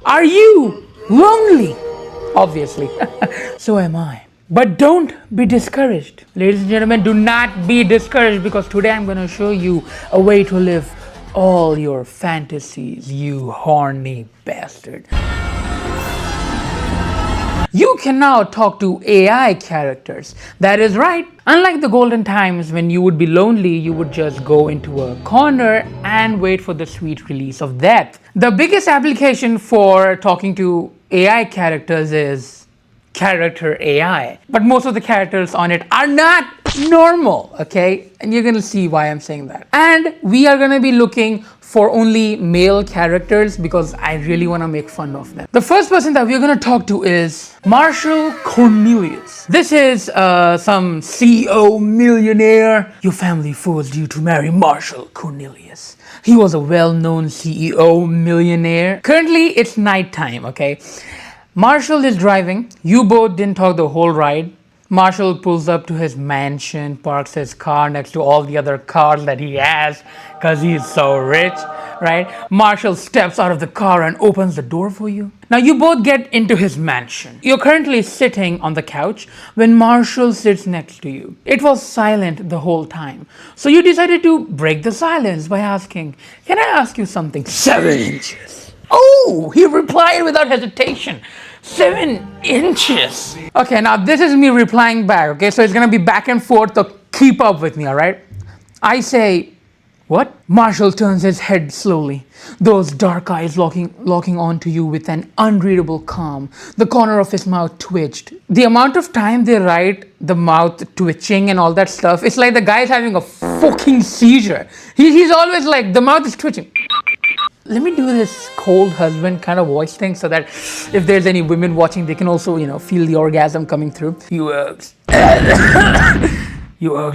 Are you lonely? Obviously. So am I. But don't be discouraged. Ladies and gentlemen, do not be discouraged because today I'm going to show you a way to live all your fantasies, you horny bastard. You can now talk to AI characters. That is right. Unlike the golden times when you would be lonely, you would just go into a corner and wait for the sweet release of death. The biggest application for talking to AI characters is character AI. But most of the characters on it are not normal, okay? And you're gonna see why I'm saying that. And we are gonna be looking for only male characters because I really wanna make fun of them. The first person that we're gonna talk to is Marshall Cornelius. This is some CEO millionaire. Your family forced you to marry Marshall Cornelius. He was a well-known CEO millionaire. Currently, it's nighttime, okay? Marshall is driving. You both didn't talk the whole ride. Marshall pulls up to his mansion, parks his car next to all the other cars that he has because he's so rich, right? Marshall steps out of the car and opens the door for you. Now you both get into his mansion. You're currently sitting on the couch when Marshall sits next to you. It was silent the whole time. So you decided to break the silence by asking, "Can I ask you something?" 7 inches. Oh, he replied without hesitation. 7 inches. Okay, now this is me replying back, okay? So it's gonna be back and forth, so keep up with me, all right? I say, "What?" Marshall turns his head slowly, those dark eyes locking onto you with an unreadable calm. The corner of his mouth twitched. The amount of time they write the mouth twitching and all that stuff, it's like the guy's having a fucking seizure. He's always like, the mouth is twitching. Let me do this cold husband kind of voice thing so that if there's any women watching, they can also, feel the orgasm coming through. You asked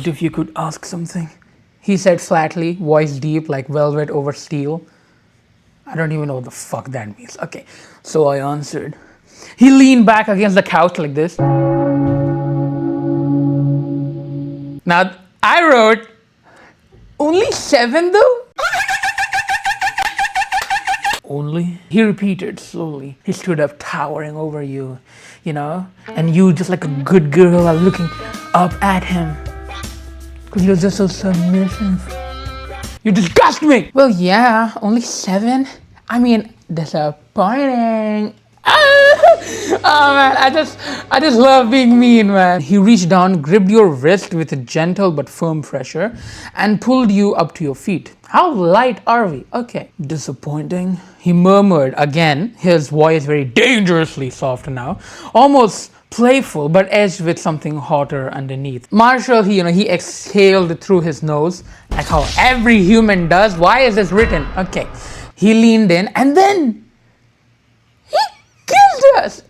if you could ask something. He said flatly, voice deep like velvet over steel. I don't even know what the fuck that means. Okay, so I answered. He leaned back against the couch like this. Now, I wrote, "Only 7 though?" Only? He repeated slowly. He stood up, towering over you, and you, just like a good girl, are looking up at him. Because you're just so submissive. You disgust me! Well, yeah, only 7. I mean, disappointing. Oh man, I just love being mean, man. He reached down, gripped your wrist with a gentle but firm pressure, and pulled you up to your feet. How light are we? Okay. Disappointing. He murmured again, his voice very dangerously soft now, almost playful but edged with something hotter underneath. Marshall, he exhaled through his nose, like how every human does. Why is this written? Okay. He leaned in and then killed us.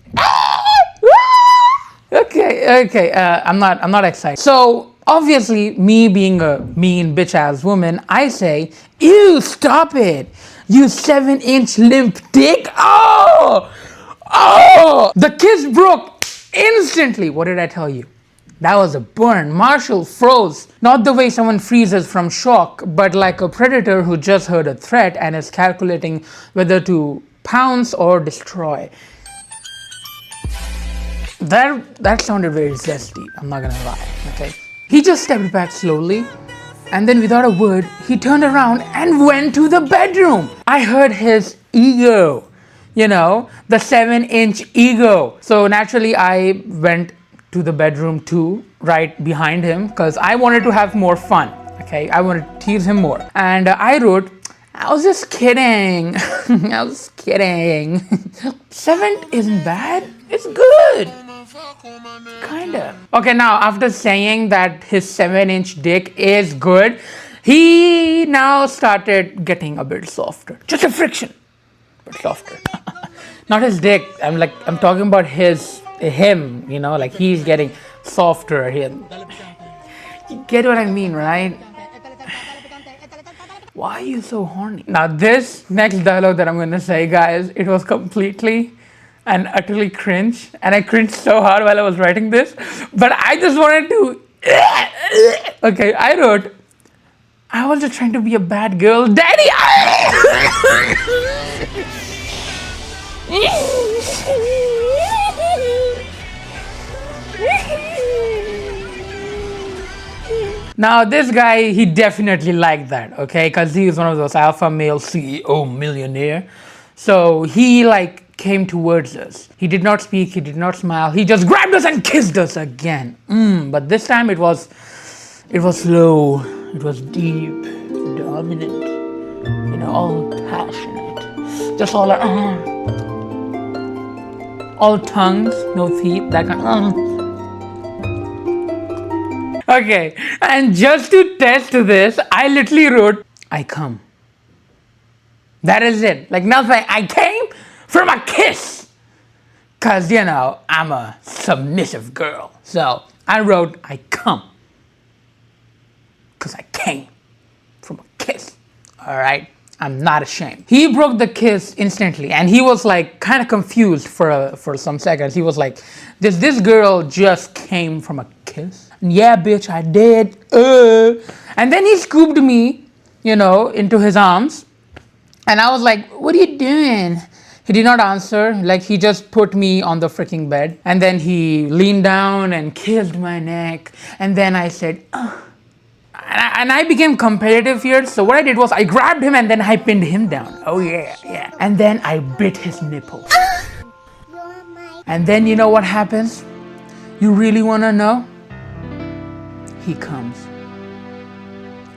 Okay. I'm not excited. So obviously, me being a mean bitch ass woman, I say, "Ew, stop it! You 7-inch limp dick! Oh! The kiss broke instantly." What did I tell you? That was a burn. Marshall froze. Not the way someone freezes from shock, but like a predator who just heard a threat and is calculating whether to pounce or destroy. That sounded very zesty, I'm not gonna lie, okay? He just stepped back slowly, and then without a word, he turned around and went to the bedroom. I heard his ego, the 7-inch ego. So naturally, I went to the bedroom too, right behind him, because I wanted to have more fun, okay? I wanted to tease him more. And I wrote, "I was just kidding." I was kidding. 7 isn't bad. It's good. Kinda. Okay, now after saying that his 7-inch dick is good, he now started getting a bit softer. Just a friction, but softer. Not his dick. I'm talking about him. Like he's getting softer. You get what I mean, right? Why are you so horny? Now this next dialogue that I'm gonna say, guys, it was completely and utterly cringe, and I cringed so hard while I was writing this, but I just wanted to. Okay, I wrote, "I was just trying to be a bad girl, daddy." Now, this guy, he definitely liked that, okay? Because he was one of those alpha male CEO millionaire. So he like came towards us. He did not speak, he did not smile. He just grabbed us and kissed us again. But this time it was slow, it was deep, dominant, all passionate. Just all tongues, no teeth, that kind. Okay, and just to test this, I literally wrote, I come. That is it. Like nothing. I came from a kiss. Because, I'm a submissive girl. So I wrote, I come. Because I came from a kiss. All right? I'm not ashamed. He broke the kiss instantly. And he was like kind of confused for some seconds. He was like, this girl just came from a kiss? Yeah, bitch, I did. And then he scooped me, into his arms. And I was like, what are you doing? He did not answer. Like, he just put me on the freaking bed. And then he leaned down and kissed my neck. And then I said, oh. And I became competitive here. So what I did was I grabbed him and then I pinned him down. Oh, yeah. And then I bit his nipple. And then you know what happens? You really want to know? He comes.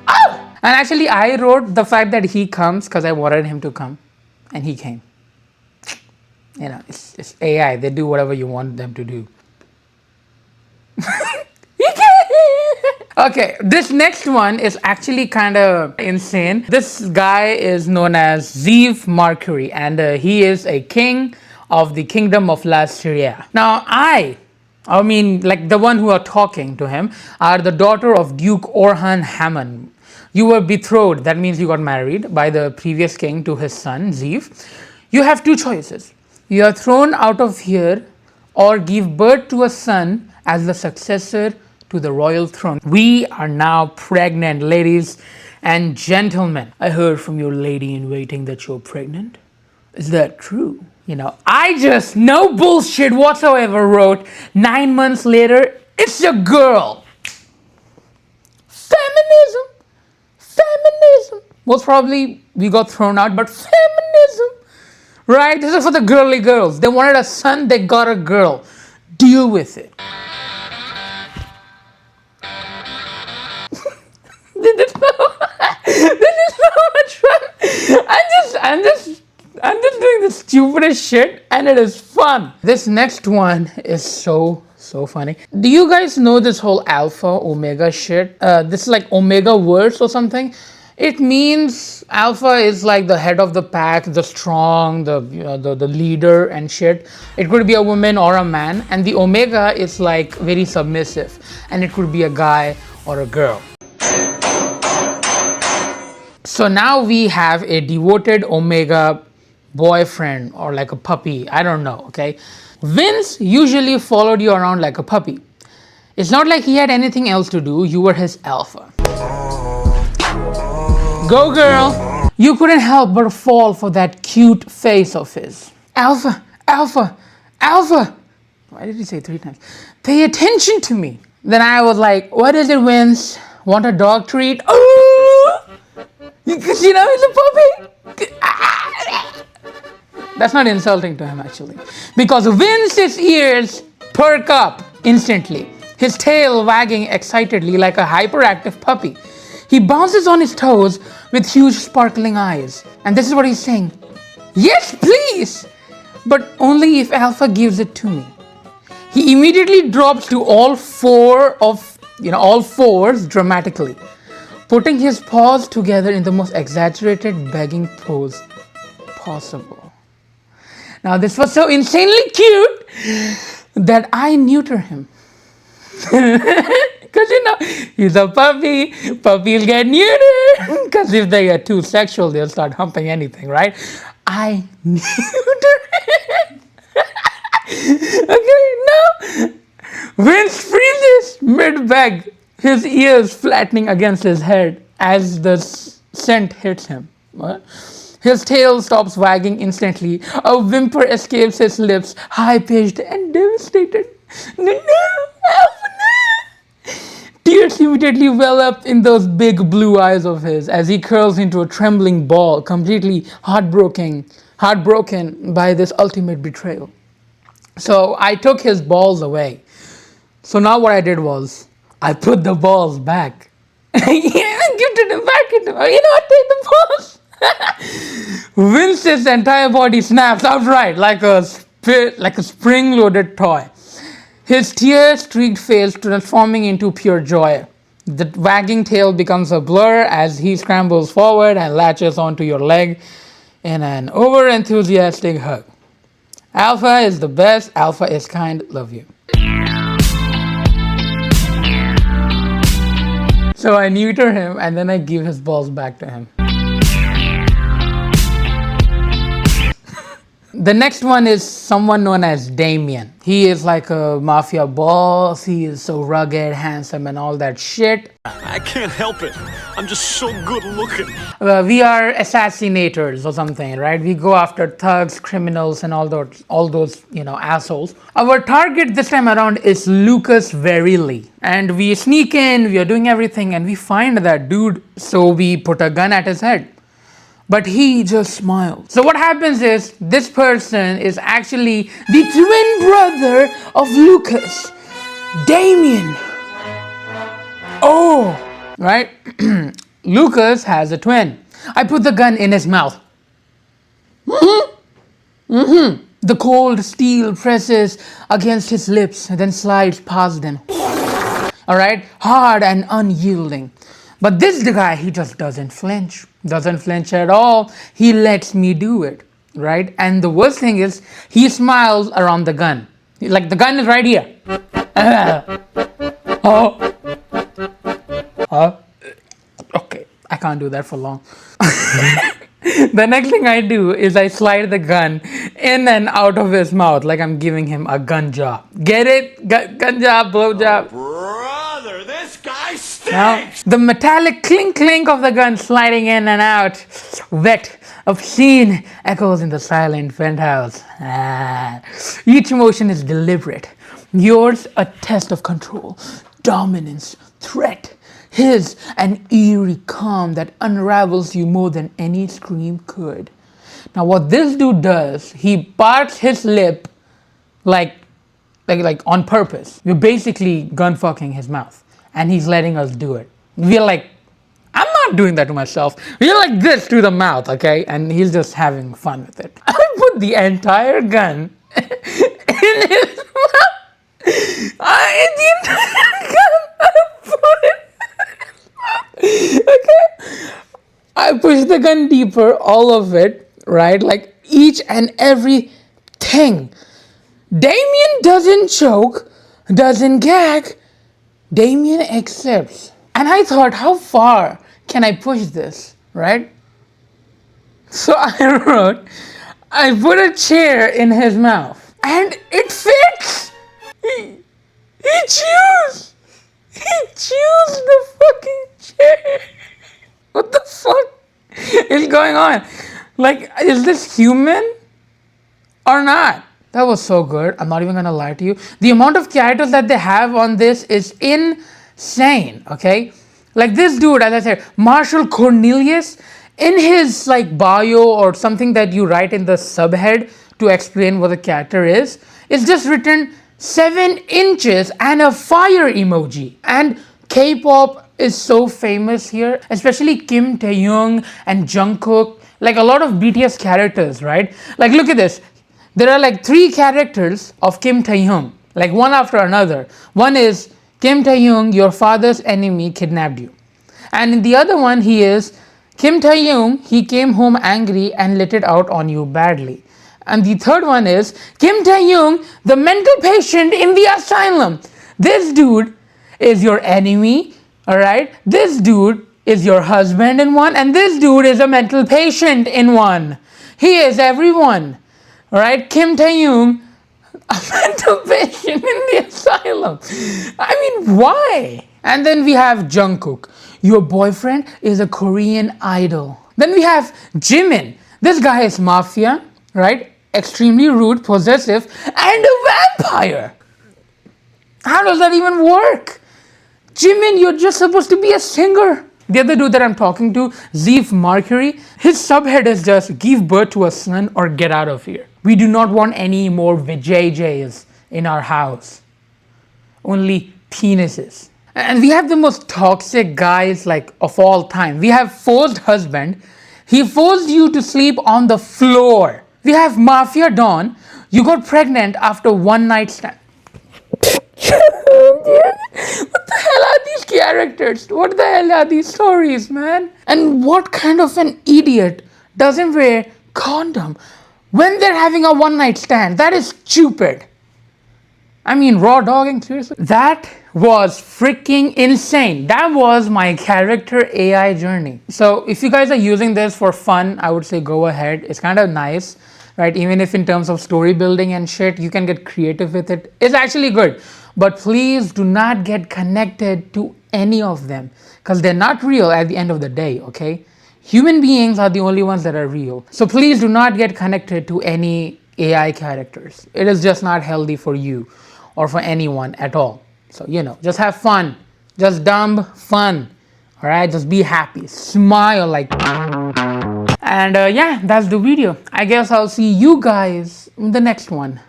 Oh! And actually, I wrote the fact that he comes because I wanted him to come. And he came. It's AI. They do whatever you want them to do. Okay, this next one is actually kind of insane. This guy is known as Zeev Mercury, and he is a king of the kingdom of Lasteria. Now, I mean, like the one who are talking to him, are the daughter of Duke Orhan Hammond. You were betrothed, that means you got married by the previous king to his son, Zeev. You have two choices. You are thrown out of here or give birth to a son as the successor to the royal throne. We are now pregnant, ladies and gentlemen. I heard from your lady in waiting that you're pregnant. Is that true? I just, no bullshit whatsoever, wrote 9 months later, it's a girl. Feminism. Most probably we got thrown out, but feminism. Right? This is for the girly girls. They wanted a son, they got a girl. Deal with it. This is so much fun. I'm just doing the stupidest shit and it is fun. This next one is so funny. Do you guys know this whole alpha omega shit? This is like omega words or something. It means alpha is like the head of the pack, the strong, the leader and shit. It could be a woman or a man, and the omega is like very submissive, and it could be a guy or a girl. So now we have a devoted omega boyfriend or like a puppy. I don't know, okay? Vince usually followed you around like a puppy. It's not like he had anything else to do. You were his alpha. Go girl! You couldn't help but fall for that cute face of his. Alpha, alpha, alpha! Why did he say 3 times? Pay attention to me. Then I was like, what is it, Vince? Want a dog treat? Oh! Because he's a puppy. That's not insulting to him actually. Because Vince's ears perk up instantly. His tail wagging excitedly like a hyperactive puppy. He bounces on his toes with huge sparkling eyes. And this is what he's saying. Yes, please. But only if Alpha gives it to me. He immediately drops to all fours dramatically, putting his paws together in the most exaggerated begging pose possible. Now this was so insanely cute that I neuter him. Because he's a puppy. Puppies get neutered. Because if they get too sexual, they'll start humping anything, right? I neuter him. Okay, now Vince freezes mid-beg, his ears flattening against his head as the scent hits him. What? His tail stops wagging instantly. A whimper escapes his lips, high-pitched and devastated. No, Alpha, no! Tears immediately well up in those big blue eyes of his as he curls into a trembling ball, completely heartbroken by this ultimate betrayal. So I took his balls away. So now what I did was, I put the balls back. I gifted him back into, you know what, take the balls. Vince's entire body snaps outright like a spring-loaded toy. His tear-streaked face transforming into pure joy. The wagging tail becomes a blur as he scrambles forward and latches onto your leg in an over-enthusiastic hug. Alpha is the best, Alpha is kind, love you. So I neuter him and then I give his balls back to him. The next one is someone known as Damien. He is like a mafia boss. He is so rugged, handsome, and all that shit. I can't help it. I'm just so good looking. We are assassinators or something, right? We go after thugs, criminals, and all those, assholes. Our target this time around is Lucas Verrilli. And we sneak in, we are doing everything, and we find that dude. So we put a gun at his head. But he just smiled. So what happens is, this person is actually the twin brother of Lucas, Damien. Oh, right? Lucas has a twin. I put the gun in his mouth. The cold steel presses against his lips and then slides past them. All right? Hard and unyielding. But this guy, he just doesn't flinch. Doesn't flinch at all. He lets me do it, right? And the worst thing is, he smiles around the gun. Like, the gun is right here. Okay, I can't do that for long. The next thing I do is I slide the gun in and out of his mouth like I'm giving him a gun job. Get it? Gun job, blow job. Brother, this guy stinks! Now, the metallic clink of the gun sliding in and out, wet, obscene, echoes in the silent penthouse. Each motion is deliberate. Yours, a test of control, dominance, threat. His, an eerie calm that unravels you more than any scream could. Now, what this dude does, he parts his lip like on purpose. We're basically gun fucking his mouth, and he's letting us do it. We're like, I'm not doing that to myself. We're like this to the mouth, okay? And he's just having fun with it. I put the entire gun in his mouth. The entire gun, I put it in his mouth. Okay? I push the gun deeper, all of it, right? Like each and every thing. Damien doesn't choke, doesn't gag. Damien accepts. And I thought, how far can I push this, right? So I wrote, I put a chair in his mouth. And it fits! He chews! He chews the fucking chair! What the fuck is going on? Like, is this human or not? That was so good. I'm not even gonna lie to you. The amount of characters that they have on this is insane, okay? Like this dude, as I said, Marshall Cornelius, in his like bio or something that you write in the subhead to explain what the character is, it's just written 7 inches and a fire emoji. And K-pop is so famous here, especially Kim Taehyung and Jungkook, like a lot of BTS characters, right? Like look at this. There are like 3 characters of Kim Taehyung, like one after another. One is Kim Taehyung, your father's enemy kidnapped you. And in the other one, he is Kim Taehyung, he came home angry and let it out on you badly. And the third one is Kim Taehyung, the mental patient in the asylum. This dude is your enemy, all right? This dude is your husband in one, and this dude is a mental patient in one. He is everyone. All right, Kim Taehyung, a mental patient in the asylum. I mean, why? And then we have Jungkook. Your boyfriend is a Korean idol. Then we have Jimin, This guy is mafia, right? Extremely rude, possessive, and a vampire. How does that even work? Jimin, you're just supposed to be a singer. The other dude that I'm talking to, Zeef Mercury, his subhead is just give birth to a son or get out of here. We do not want any more Vijayjays in our house. Only penises. And we have the most toxic guys like of all time. We have forced husband. He forced you to sleep on the floor. We have Mafia Don. You got pregnant after one night stand. What the hell are these characters? What the hell are these stories, man? And what kind of an idiot doesn't wear condom when they're having a one night stand? That is stupid. I mean, raw dogging, seriously? That was freaking insane. That was my character AI journey. So if you guys are using this for fun, I would say go ahead. It's kind of nice, right? Even if in terms of story building and shit, you can get creative with it. It's actually good. But please do not get connected to any of them because they're not real at the end of the day, okay? Human beings are the only ones that are real. So please do not get connected to any AI characters. It is just not healthy for you or for anyone at all. So, just have fun. Just dumb fun. All right? Just be happy. Smile like... And yeah, that's the video. I guess I'll see you guys in the next one.